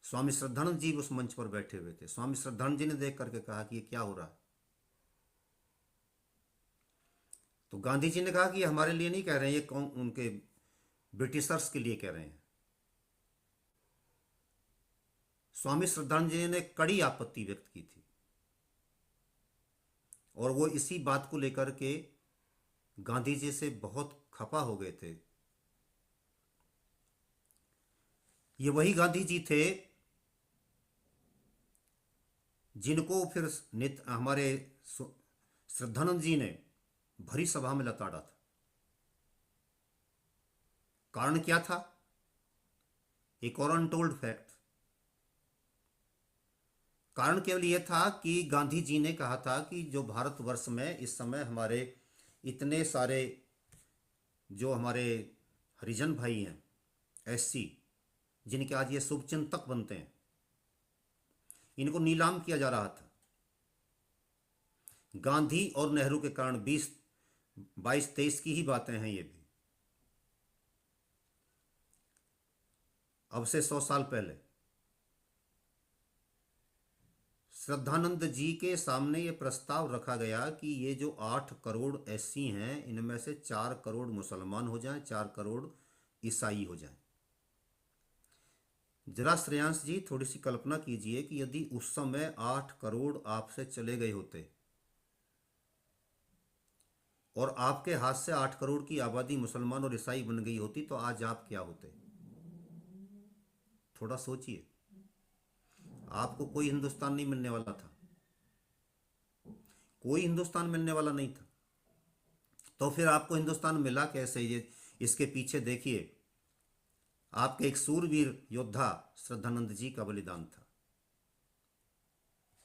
स्वामी श्रद्धानंद जी उस मंच पर बैठे हुए थे। स्वामी श्रद्धानंद जी ने देख करके कहा कि ये क्या हो रहा है। तो गांधी जी ने कहा कि ये हमारे लिए नहीं कह रहे हैं, ये कौन, उनके ब्रिटिशर्स के लिए कह रहे हैं। स्वामी श्रद्धानंद जी ने कड़ी आपत्ति व्यक्त की थी और वो इसी बात को लेकर के गांधी जी से बहुत खफा हो गए थे। ये वही गांधी जी थे जिनको फिर हमारे श्रद्धानंद जी ने भरी सभा में लताड़ा था। कारण क्या था? एक और अनटोल्ड फैक्ट। कारण केवल यह था कि गांधी जी ने कहा था कि जो भारतवर्ष में इस समय हमारे इतने सारे जो हमारे हरिजन भाई हैं, एससी, जिनके आज ये शुभचिंतक बनते हैं, इनको नीलाम किया जा रहा था। गांधी और नेहरू के कारण 22-23 की ही बातें हैं ये भी, अब से 100 साल पहले। श्रद्धानंद जी के सामने ये प्रस्ताव रखा गया कि ये जो 8 करोड़ एससी हैं, इनमें से 4 करोड़ मुसलमान हो जाएं, 4 करोड़ ईसाई हो जाएं। जरा श्रेयांश जी थोड़ी सी कल्पना कीजिए कि यदि उस समय 8 करोड़ आपसे चले गए होते और आपके हाथ से 8 करोड़ की आबादी मुसलमान और ईसाई बन गई होती, तो आज आप क्या होते? थोड़ा सोचिए। आपको कोई हिंदुस्तान नहीं मिलने वाला था, कोई हिंदुस्तान मिलने वाला नहीं था। तो फिर आपको हिंदुस्तान मिला कैसे? ये इसके पीछे देखिए, आपके एक सूरवीर योद्धा श्रद्धानंद जी का बलिदान था।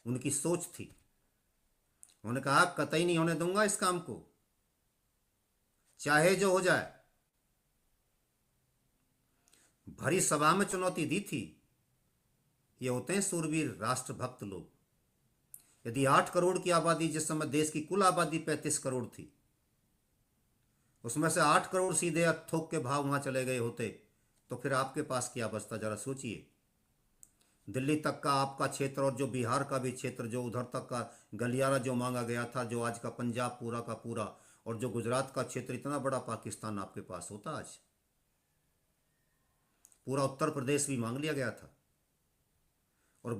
उनकी सोच थी, उन्होंने कहा कतई नहीं होने दूंगा इस काम को, चाहे जो हो जाए। भरी सभा में चुनौती दी थी। ये होते हैं सूरवीर राष्ट्रभक्त लोग। यदि 8 करोड़ की आबादी, जिस समय देश की कुल आबादी 35 करोड़ थी, उसमें से 8 करोड़ सीधे थोक के भाव वहां चले गए होते, तो फिर आपके पास क्या बचता? जरा सोचिए। दिल्ली तक का आपका क्षेत्र और जो बिहार का भी क्षेत्र, जो उधर तक का गलियारा जो मांगा गया था, जो आज का पंजाब पूरा का पूरा, और जो गुजरात का क्षेत्र, इतना बड़ा पाकिस्तान आपके पास होता आज। पूरा उत्तर प्रदेश भी मांग लिया गया था। और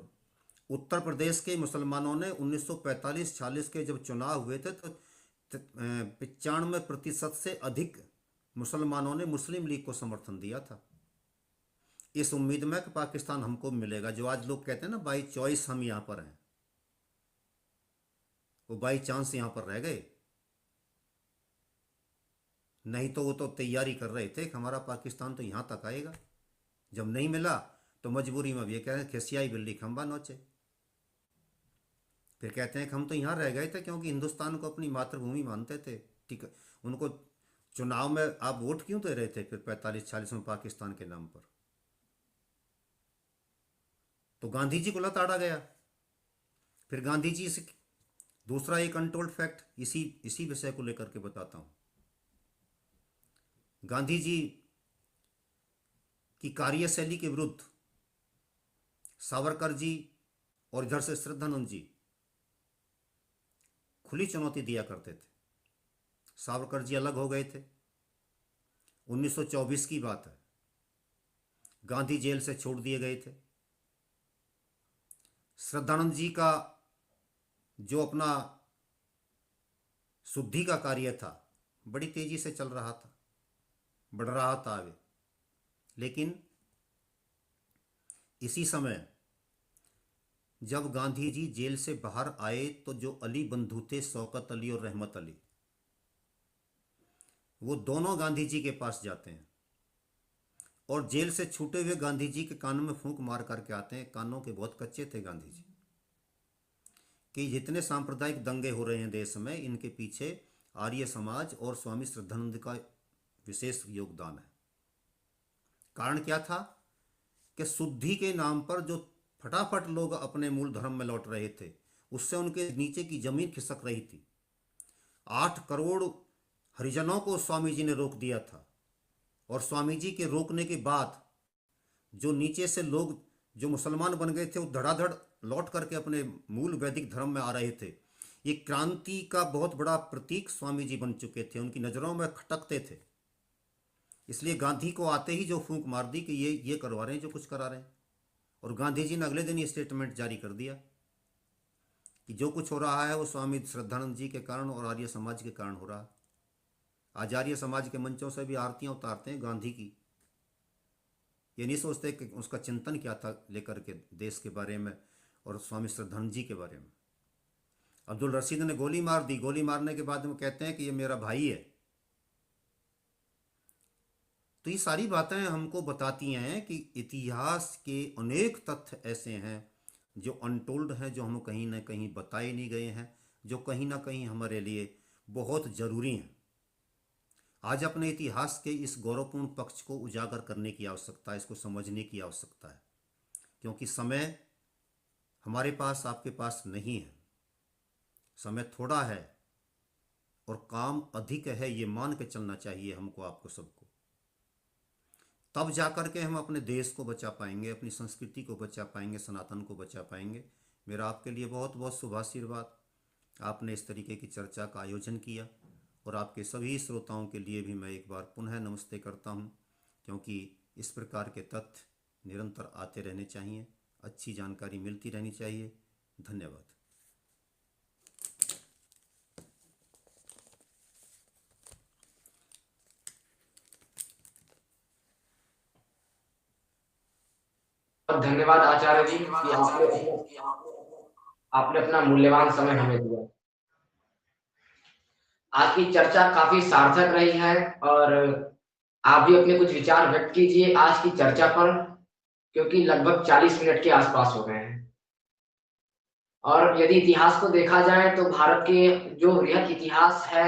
उत्तर प्रदेश के मुसलमानों ने 1945-46 के जब चुनाव हुए थे, तो 95% से अधिक मुसलमानों ने मुस्लिम लीग को समर्थन दिया था, इस उम्मीद में कि पाकिस्तान हमको मिलेगा। जो आज लोग कहते हैं ना, बाई चॉइस हम यहां पर हैं, वो बाई चांस यहां पर रह गए। नहीं तो वो तो तैयारी कर रहे थे कि हमारा पाकिस्तान तो यहां तक आएगा। जब नहीं मिला तो मजबूरी में अब ये कह रहे हैं खिसियाई बिल्ली खंबा नोचे। फिर कहते हैं कि हम तो यहाँ रह गए थे क्योंकि हिंदुस्तान को अपनी मातृभूमि मानते थे। ठीक है, उनको चुनाव में आप वोट क्यों दे रहे थे फिर 45-46 में पाकिस्तान के नाम पर? तो गांधी जी को लताड़ा गया। फिर गांधी जी से दूसरा एक अनटोल्ड फैक्ट इसी इसी विषय को लेकर के बताता हूं। गांधी जी की कार्यशैली के विरुद्ध सावरकर जी और इधर से श्रद्धानंद जी खुली चुनौती दिया करते थे। सावरकर जी अलग हो गए थे। 1924 की बात है, गांधी जेल से छोड़ दिए गए थे। श्रद्धानंद जी का जो अपना शुद्धि का कार्य था, बड़ी तेजी से चल रहा था, बढ़ रहा था आगे। लेकिन इसी समय जब गांधी जी जेल से बाहर आए, तो जो अली बंधु थे, शौकत अली और रहमत अली, वो दोनों गांधी जी के पास जाते हैं और जेल से छूटे हुए गांधी जी के कानों में फूंक मार करके आते हैं। कानों के बहुत कच्चे थे गांधी जी, कि जितने सांप्रदायिक दंगे हो रहे हैं देश में, इनके पीछे आर्य समाज और स्वामी श्रद्धानंद का विशेष योगदान है। कारण क्या था कि शुद्धि के नाम पर जो फटाफट लोग अपने मूल धर्म में लौट रहे थे, उससे उनके नीचे की जमीन खिसक रही थी। 8 करोड़ हरिजनों को स्वामी जी ने रोक दिया था, और स्वामी जी के रोकने के बाद जो नीचे से लोग जो मुसलमान बन गए थे, वो धड़ाधड़ लौट करके अपने मूल वैदिक धर्म में आ रहे थे। ये क्रांति का बहुत बड़ा प्रतीक स्वामी जी बन चुके थे, उनकी नज़रों में खटकते थे। इसलिए गांधी को आते ही जो फूंक मार दी कि ये करवा रहे हैं जो कुछ करा रहे हैं। और गांधी जी ने अगले दिन ये स्टेटमेंट जारी कर दिया कि जो कुछ हो रहा है वो स्वामी श्रद्धानंद जी के कारण और आर्य समाज के कारण हो रहा है। आज आर्य समाज के मंचों से भी आरतियां उतारते हैं गांधी की। ये नहीं सोचते कि उसका चिंतन क्या था लेकर के देश के बारे में और स्वामी श्रद्धानंद जी के बारे में। अब्दुल रशीद ने गोली मार दी, गोली मारने के बाद वो कहते हैं कि ये मेरा भाई है। तो ये सारी बातें हमको बताती हैं कि इतिहास के अनेक तथ्य ऐसे हैं जो अनटोल्ड हैं, जो हम कहीं ना कहीं बताए नहीं गए हैं, जो कहीं ना कहीं हमारे लिए बहुत ज़रूरी हैं। आज अपने इतिहास के इस गौरवपूर्ण पक्ष को उजागर करने की आवश्यकता है, इसको समझने की आवश्यकता है, क्योंकि समय हमारे पास आपके पास नहीं है। समय थोड़ा है और काम अधिक है, ये मान के चलना चाहिए हमको, आपको सबको। तब जाकर के हम अपने देश को बचा पाएंगे, अपनी संस्कृति को बचा पाएंगे, सनातन को बचा पाएंगे। मेरा आपके लिए बहुत बहुत शुभ आशीर्वाद। आपने इस तरीके की चर्चा का आयोजन किया, और आपके सभी श्रोताओं के लिए भी मैं एक बार पुनः नमस्ते करता हूँ, क्योंकि इस प्रकार के तथ्य निरंतर आते रहने चाहिए, अच्छी जानकारी मिलती रहनी चाहिए। धन्यवाद। और धन्यवाद आचार्य जी कि आपने अपना मूल्यवान समय हमें दिया। आज की चर्चा काफी सार्थक रही है, और आप भी अपने कुछ विचार व्यक्त कीजिए आज की चर्चा पर, क्योंकि लगभग 40 मिनट के आसपास हो गए हैं। और यदि इतिहास को देखा जाए तो भारत के जो वृहद इतिहास है,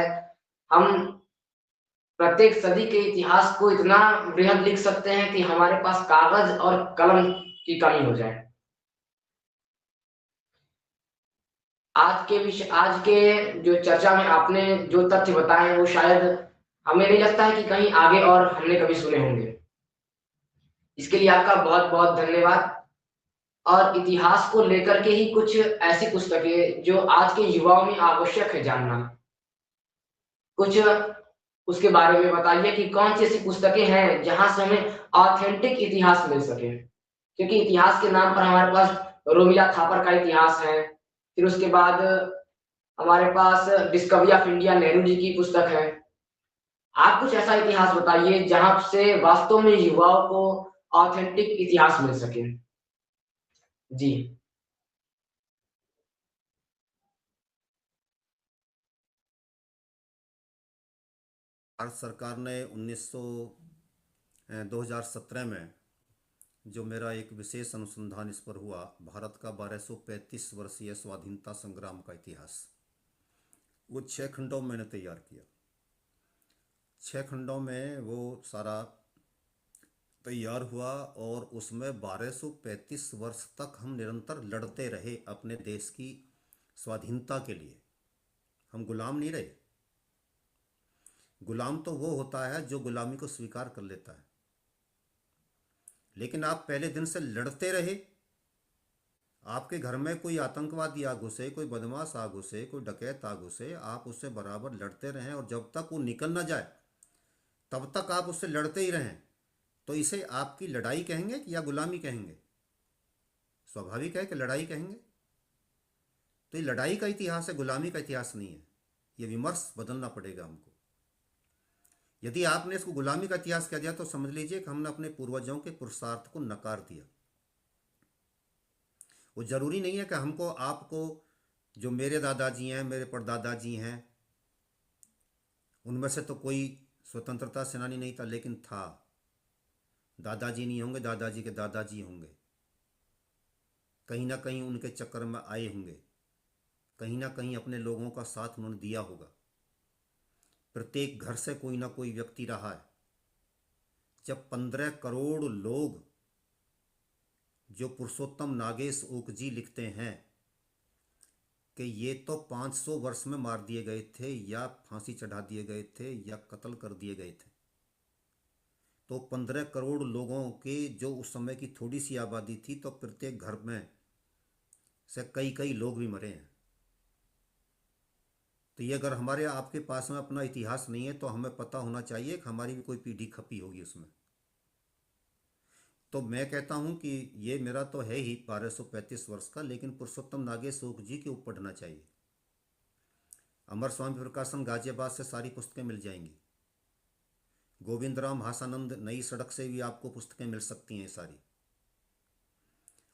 हम प्रत्येक सदी के इतिहास को इतना वृहद लिख सकते हैं कि हमारे पास कागज और कलम की कमी हो जाए। आज के जो चर्चा में आपने जो तथ्य बताए वो शायद हमें नहीं लगता है कि कहीं आगे और हमने कभी सुने होंगे। इसके लिए आपका बहुत बहुत धन्यवाद। और इतिहास को लेकर के ही कुछ ऐसी पुस्तकें जो आज के युवाओं में आवश्यक है जानना, कुछ उसके बारे में बताइए कि कौन सी ऐसी पुस्तकें हैं जहां से हमें ऑथेंटिक इतिहास मिल सके। क्योंकि इतिहास के नाम पर हमारे पास रोमिला थापर का इतिहास है, फिर उसके बाद हमारे पास discovery of India Nehru ji की पुस्तक है। आप कुछ ऐसा इतिहास बताइए जहां से वास्तव में युवाओं को ऑथेंटिक इतिहास मिल सके। जी। भारत सरकार ने 2017 में जो मेरा एक विशेष अनुसंधान इस पर हुआ, भारत का 1235 वर्षीय स्वाधीनता संग्राम का इतिहास, वो 6 खंडों में मैंने तैयार किया। 6 खंडों में वो सारा तैयार हुआ, और उसमें 1235 वर्ष तक हम निरंतर लड़ते रहे अपने देश की स्वाधीनता के लिए। हम गुलाम नहीं रहे। गुलाम तो वो होता है जो गुलामी को स्वीकार कर लेता है, लेकिन आप पहले दिन से लड़ते रहे। आपके घर में कोई आतंकवादी आ घुसे, कोई बदमाश आ घुसे, कोई डकैत आ घुसे, आप उससे बराबर लड़ते रहें, और जब तक वो निकल ना जाए तब तक आप उससे लड़ते ही रहें। तो इसे आपकी लड़ाई कहेंगे या गुलामी कहेंगे? स्वाभाविक है कि लड़ाई कहेंगे। तो ये लड़ाई का इतिहास है, गुलामी का इतिहास नहीं है। ये विमर्श बदलना पड़ेगा हमको। यदि आपने इसको गुलामी का इतिहास कह दिया तो समझ लीजिए कि हमने अपने पूर्वजों के पुरुषार्थ को नकार दिया। वो जरूरी नहीं है कि हमको आपको, जो मेरे दादाजी हैं, मेरे परदादाजी हैं, उनमें से तो कोई स्वतंत्रता सेनानी नहीं था, लेकिन था। दादाजी नहीं होंगे, दादाजी के दादाजी होंगे, कहीं ना कहीं उनके चक्कर में आए होंगे, कहीं ना कहीं अपने लोगों का साथ उन्होंने दिया होगा। प्रत्येक घर से कोई ना कोई व्यक्ति रहा है। जब 15 करोड़ लोग, जो पुरुषोत्तम नागेश ओक जी लिखते हैं कि ये तो 500 वर्ष में मार दिए गए थे, या फांसी चढ़ा दिए गए थे, या कत्ल कर दिए गए थे, तो 15 करोड़ लोगों के जो उस समय की थोड़ी सी आबादी थी, तो प्रत्येक घर में से कई कई लोग भी मरे हैं। तो ये अगर हमारे आपके पास में अपना इतिहास नहीं है तो हमें पता होना चाहिए कि हमारी भी कोई पीढ़ी खपी होगी उसमें। तो मैं कहता हूँ कि ये मेरा तो है ही 1235 वर्ष का, लेकिन पुरुषोत्तम नागेश ओक जी के ऊपर पढ़ना चाहिए। अमर स्वामी प्रकाशन गाजियाबाद से सारी पुस्तकें मिल जाएंगी। गोविंद राम हासानंद नई सड़क से भी आपको पुस्तकें मिल सकती हैं सारी।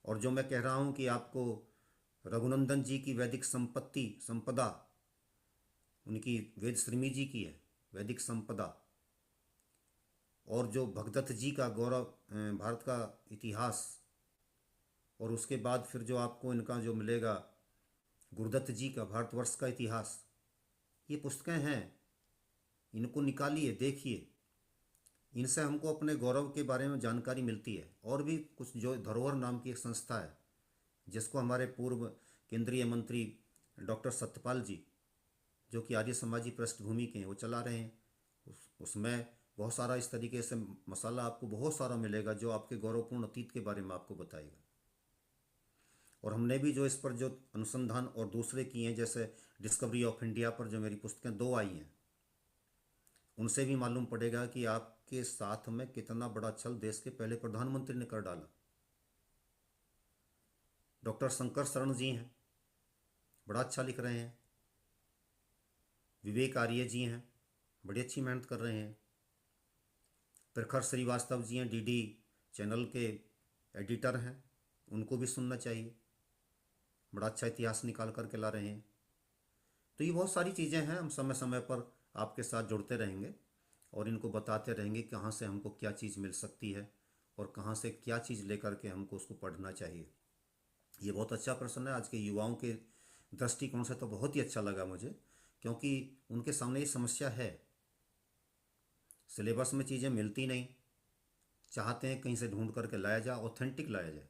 और जो मैं कह रहा हूँ कि आपको रघुनंदन जी की वैदिक संपदा, उनकी वेद श्रीमी जी की है वैदिक संपदा, और जो भगदत्त जी का गौरव भारत का इतिहास, और उसके बाद फिर जो आपको इनका जो मिलेगा गुरुदत्त जी का भारतवर्ष का इतिहास, ये पुस्तकें हैं। इनको निकालिए, देखिए, इनसे हमको अपने गौरव के बारे में जानकारी मिलती है। और भी कुछ, जो धरोहर नाम की एक संस्था है जिसको हमारे पूर्व केंद्रीय मंत्री डॉक्टर सत्यपाल जी, जो कि आर्य समाजी पृष्ठभूमि के हैं, वो चला रहे हैं। उसमें बहुत सारा इस तरीके से मसाला आपको बहुत सारा मिलेगा जो आपके गौरवपूर्ण अतीत के बारे में आपको बताएगा। और हमने भी जो इस पर जो अनुसंधान और दूसरे किए हैं, जैसे डिस्कवरी ऑफ इंडिया पर जो मेरी पुस्तकें 2 आई हैं, उनसे भी मालूम पड़ेगा कि आपके साथ में कितना बड़ा छल देश के पहले प्रधानमंत्री ने कर डाला। डॉक्टर शंकर शरण जी हैं, बड़ा अच्छा लिख रहे हैं। विवेक आर्य जी हैं, बड़ी अच्छी मेहनत कर रहे हैं। प्रखर श्रीवास्तव जी हैं, डीडी चैनल के एडिटर हैं, उनको भी सुनना चाहिए, बड़ा अच्छा इतिहास निकाल करके ला रहे हैं। तो ये बहुत सारी चीज़ें हैं, हम समय समय पर आपके साथ जुड़ते रहेंगे और इनको बताते रहेंगे कहाँ से हमको क्या चीज़ मिल सकती है और कहाँ से क्या चीज़ लेकर के हमको उसको पढ़ना चाहिए। ये बहुत अच्छा प्रश्न है। आज के युवाओं के दृष्टिकोण से तो बहुत ही अच्छा लगा मुझे, क्योंकि उनके सामने ये समस्या है, सिलेबस में चीज़ें मिलती नहीं, चाहते हैं कहीं से ढूंढ करके लाया जाए, ऑथेंटिक लाया जाए।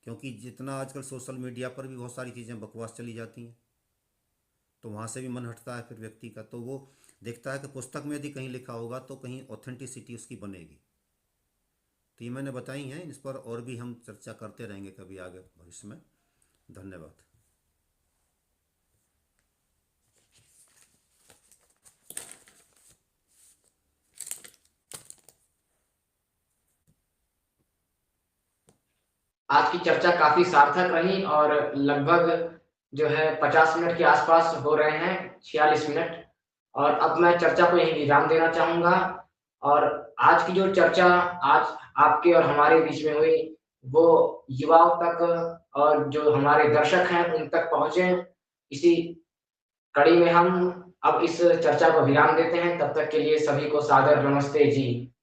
क्योंकि जितना आजकल सोशल मीडिया पर भी बहुत सारी चीज़ें बकवास चली जाती हैं, तो वहाँ से भी मन हटता है फिर व्यक्ति का, तो वो देखता है कि पुस्तक में यदि कहीं लिखा होगा तो कहीं ऑथेंटिसिटी उसकी बनेगी। तो ये मैंने बताई हैं, इस पर और भी हम चर्चा करते रहेंगे कभी आगे भविष्य में। धन्यवाद। आज की चर्चा काफी सार्थक रही और लगभग जो है 50 मिनट के आसपास हो रहे हैं, 46 मिनट। और अब मैं चर्चा को यहीं विराम देना चाहूंगा। और आज की जो चर्चा आज आपके और हमारे बीच में हुई, वो युवाओं तक और जो हमारे दर्शक हैं उन तक पहुंचे। इसी कड़ी में हम अब इस चर्चा को विराम देते हैं। तब तक के लिए सभी को सादर नमस्ते जी।